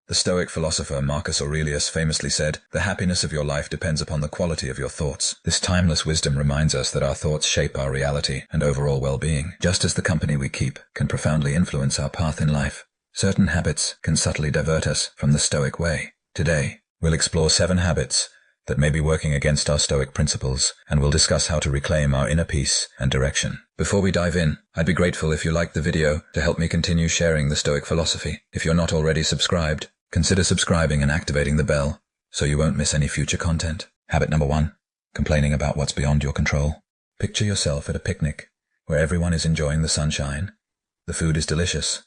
The Stoic philosopher Marcus Aurelius famously said, "The happiness of your life depends upon the quality of your thoughts." This timeless wisdom reminds us that our thoughts shape our reality and overall well-being, just as the company we keep can profoundly influence our path in life. Certain habits can subtly divert us from the Stoic way. Today, we'll explore 7 habits that may be working against our Stoic principles, and we'll discuss how to reclaim our inner peace and direction. Before we dive in, I'd be grateful if you liked the video to help me continue sharing the Stoic philosophy. If you're not already subscribed, consider subscribing and activating the bell so you won't miss any future content. Habit number 1, complaining about what's beyond your control. Picture yourself at a picnic where everyone is enjoying the sunshine, the food is delicious,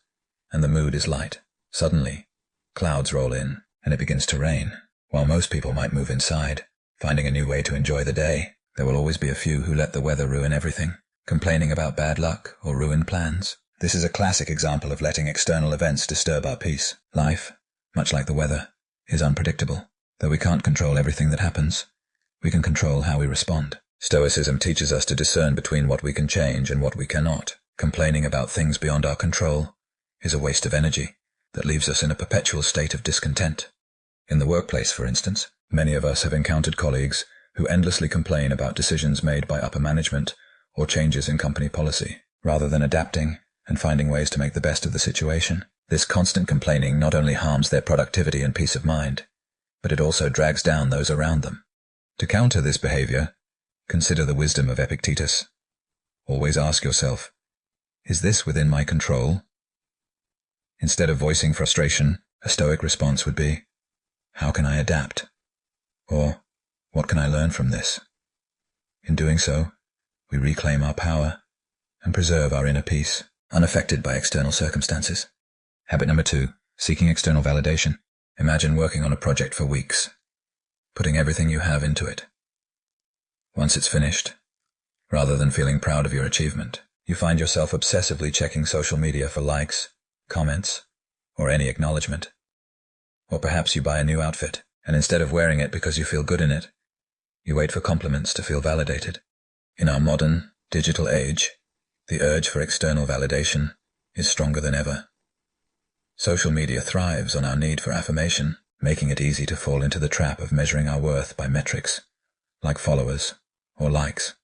and the mood is light. Suddenly, clouds roll in and it begins to rain. While most people might move inside, finding a new way to enjoy the day, there will always be a few who let the weather ruin everything, complaining about bad luck or ruined plans. This is a classic example of letting external events disturb our peace. Life, much like the weather, is unpredictable. Though we can't control everything that happens, we can control how we respond. Stoicism teaches us to discern between what we can change and what we cannot. Complaining about things beyond our control is a waste of energy that leaves us in a perpetual state of discontent. In the workplace, for instance, many of us have encountered colleagues who endlessly complain about decisions made by upper management or changes in company policy, rather than adapting and finding ways to make the best of the situation. This constant complaining not only harms their productivity and peace of mind, but it also drags down those around them. To counter this behavior, consider the wisdom of Epictetus. Always ask yourself, is this within my control? Instead of voicing frustration, a Stoic response would be, how can I adapt? Or, what can I learn from this? In doing so, we reclaim our power and preserve our inner peace, unaffected by external circumstances. Habit number 2, seeking external validation. Imagine working on a project for weeks, putting everything you have into it. Once it's finished, rather than feeling proud of your achievement, you find yourself obsessively checking social media for likes, comments, or any acknowledgement. Or perhaps you buy a new outfit, and instead of wearing it because you feel good in it, you wait for compliments to feel validated. In our modern, digital age, the urge for external validation is stronger than ever. Social media thrives on our need for affirmation, making it easy to fall into the trap of measuring our worth by metrics, like followers or likes.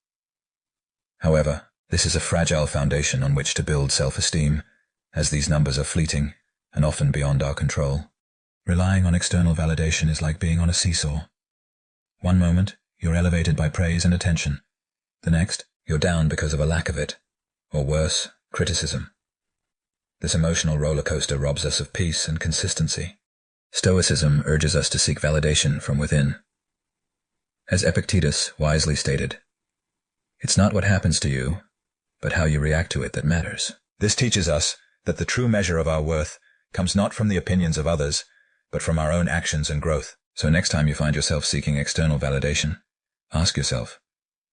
However, this is a fragile foundation on which to build self-esteem, as these numbers are fleeting and often beyond our control. Relying on external validation is like being on a seesaw. One moment, you're elevated by praise and attention. The next, you're down because of a lack of it, or worse, criticism. This emotional roller coaster robs us of peace and consistency. Stoicism urges us to seek validation from within. As Epictetus wisely stated, it's not what happens to you, but how you react to it that matters. This teaches us that the true measure of our worth comes not from the opinions of others, but from our own actions and growth. So next time you find yourself seeking external validation, ask yourself,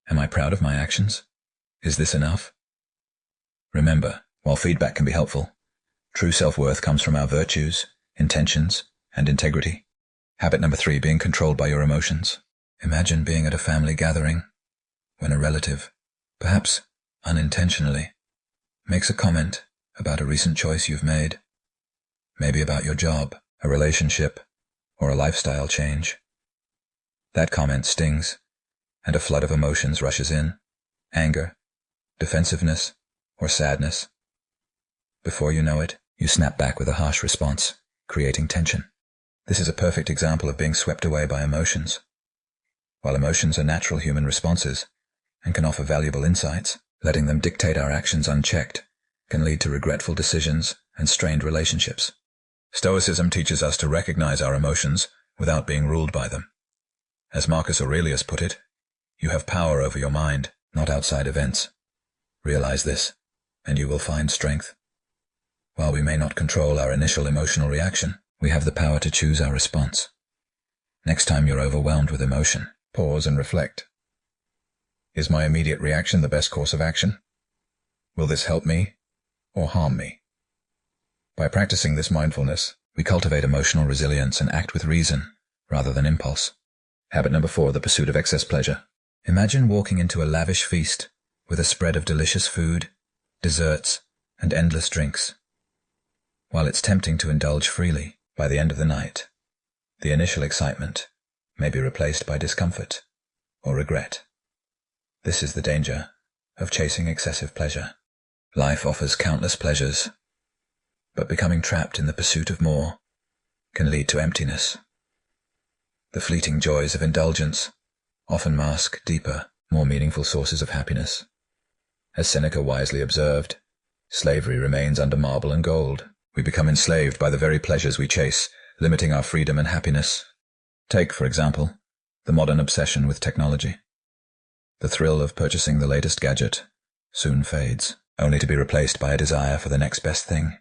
am I proud of my actions? Is this enough? Remember, while feedback can be helpful, true self-worth comes from our virtues, intentions, and integrity. Habit number 3, being controlled by your emotions. Imagine being at a family gathering when a relative, perhaps unintentionally, makes a comment about a recent choice you've made, maybe about your job, a relationship, or a lifestyle change. That comment stings, and a flood of emotions rushes in: anger, defensiveness, or sadness. Before you know it, you snap back with a harsh response, creating tension. This is a perfect example of being swept away by emotions. While emotions are natural human responses and can offer valuable insights, letting them dictate our actions unchecked can lead to regretful decisions and strained relationships. Stoicism teaches us to recognize our emotions without being ruled by them. As Marcus Aurelius put it, you have power over your mind, not outside events. Realize this, and you will find strength. While we may not control our initial emotional reaction, we have the power to choose our response. Next time you're overwhelmed with emotion, pause and reflect. Is my immediate reaction the best course of action? Will this help me or harm me? By practicing this mindfulness, we cultivate emotional resilience and act with reason rather than impulse. Habit number 4, the pursuit of excess pleasure. Imagine walking into a lavish feast with a spread of delicious food, desserts, and endless drinks. While it's tempting to indulge freely, By the end of the night, the initial excitement may be replaced by discomfort or regret. This is the danger of chasing excessive pleasure. Life offers countless pleasures, but becoming trapped in the pursuit of more can lead to emptiness. The fleeting joys of indulgence often mask deeper, more meaningful sources of happiness. As Seneca wisely observed, slavery remains under marble and gold. We become enslaved by the very pleasures we chase, limiting our freedom and happiness. Take, for example, the modern obsession with technology. The thrill of purchasing the latest gadget soon fades, only to be replaced by a desire for the next best thing.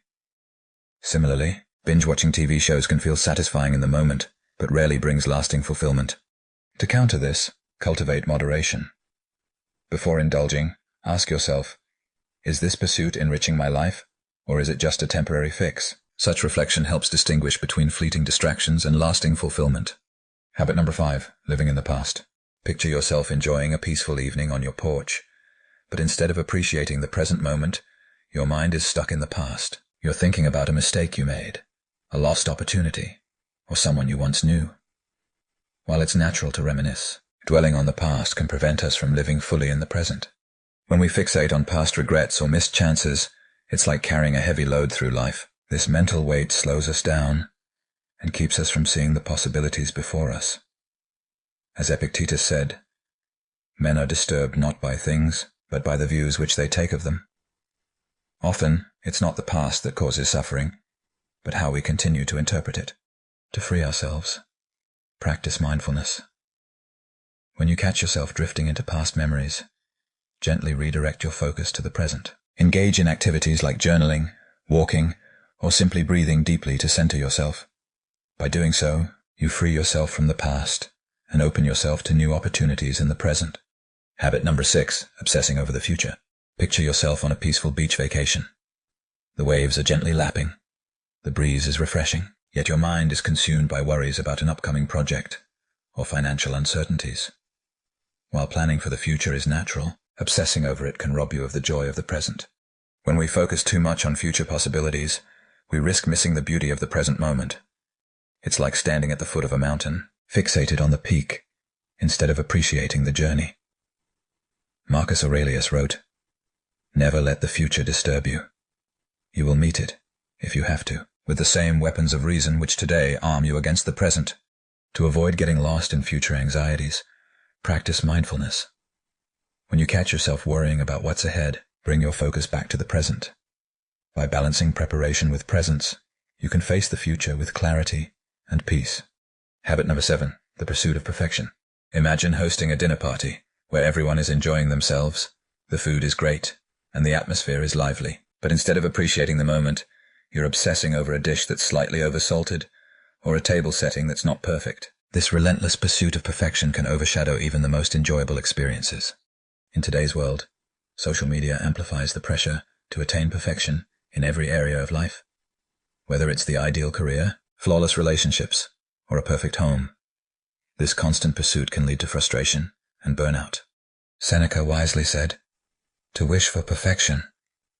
Similarly, binge-watching TV shows can feel satisfying in the moment, but rarely brings lasting fulfillment. To counter this, cultivate moderation. Before indulging, ask yourself, is this pursuit enriching my life, or is it just a temporary fix? Such reflection helps distinguish between fleeting distractions and lasting fulfillment. Habit number 5, living in the past. Picture yourself enjoying a peaceful evening on your porch, but instead of appreciating the present moment, your mind is stuck in the past. You're thinking about a mistake you made, a lost opportunity, or someone you once knew. While it's natural to reminisce, dwelling on the past can prevent us from living fully in the present. When we fixate on past regrets or missed chances, it's like carrying a heavy load through life. This mental weight slows us down and keeps us from seeing the possibilities before us. As Epictetus said, men are disturbed not by things, but by the views which they take of them. Often, it's not the past that causes suffering, but how we continue to interpret it. To free ourselves, practice mindfulness. When you catch yourself drifting into past memories, gently redirect your focus to the present. Engage in activities like journaling, walking, or simply breathing deeply to center yourself. By doing so, you free yourself from the past and open yourself to new opportunities in the present. Habit number 6, obsessing over the future. Picture yourself on a peaceful beach vacation. The waves are gently lapping. The breeze is refreshing, yet your mind is consumed by worries about an upcoming project or financial uncertainties. While planning for the future is natural, obsessing over it can rob you of the joy of the present. When we focus too much on future possibilities, we risk missing the beauty of the present moment. It's like standing at the foot of a mountain, fixated on the peak, instead of appreciating the journey. Marcus Aurelius wrote, "Never let the future disturb you. You will meet it, if you have to, with the same weapons of reason which today arm you against the present. To avoid getting lost in future anxieties, practice mindfulness. When you catch yourself worrying about what's ahead, bring your focus back to the present. By balancing preparation with presence, you can face the future with clarity and peace." Habit number 7, the pursuit of perfection. Imagine hosting a dinner party where everyone is enjoying themselves, the food is great, and the atmosphere is lively. But instead of appreciating the moment, you're obsessing over a dish that's slightly oversalted, or a table setting that's not perfect. This relentless pursuit of perfection can overshadow even the most enjoyable experiences. In today's world, social media amplifies the pressure to attain perfection in every area of life. Whether it's the ideal career, flawless relationships, or a perfect home, this constant pursuit can lead to frustration and burnout. Seneca wisely said, "To wish for perfection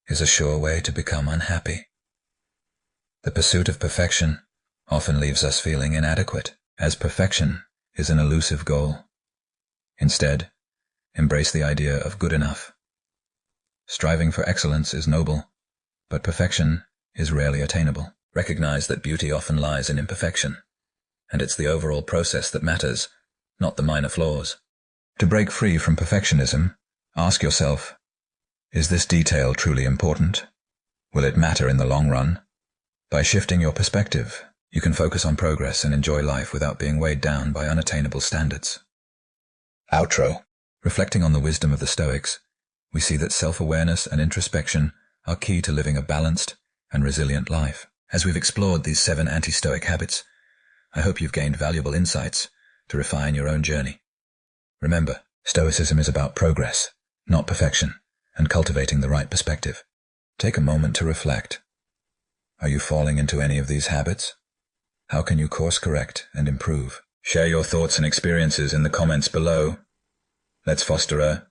is a sure way to become unhappy." The pursuit of perfection often leaves us feeling inadequate, as perfection is an elusive goal. Instead, embrace the idea of good enough. Striving for excellence is noble, but perfection is rarely attainable. Recognize that beauty often lies in imperfection, and it's the overall process that matters, not the minor flaws. To break free from perfectionism, ask yourself, is this detail truly important? Will it matter in the long run? By shifting your perspective, you can focus on progress and enjoy life without being weighed down by unattainable standards. Outro. Reflecting on the wisdom of the Stoics, we see that self-awareness and introspection are key to living a balanced and resilient life. As we've explored these 7 anti-Stoic habits, I hope you've gained valuable insights to refine your own journey. Remember, Stoicism is about progress, not perfection, and cultivating the right perspective. Take a moment to reflect. Are you falling into any of these habits? How can you course correct and improve? Share your thoughts and experiences in the comments below. Let's foster a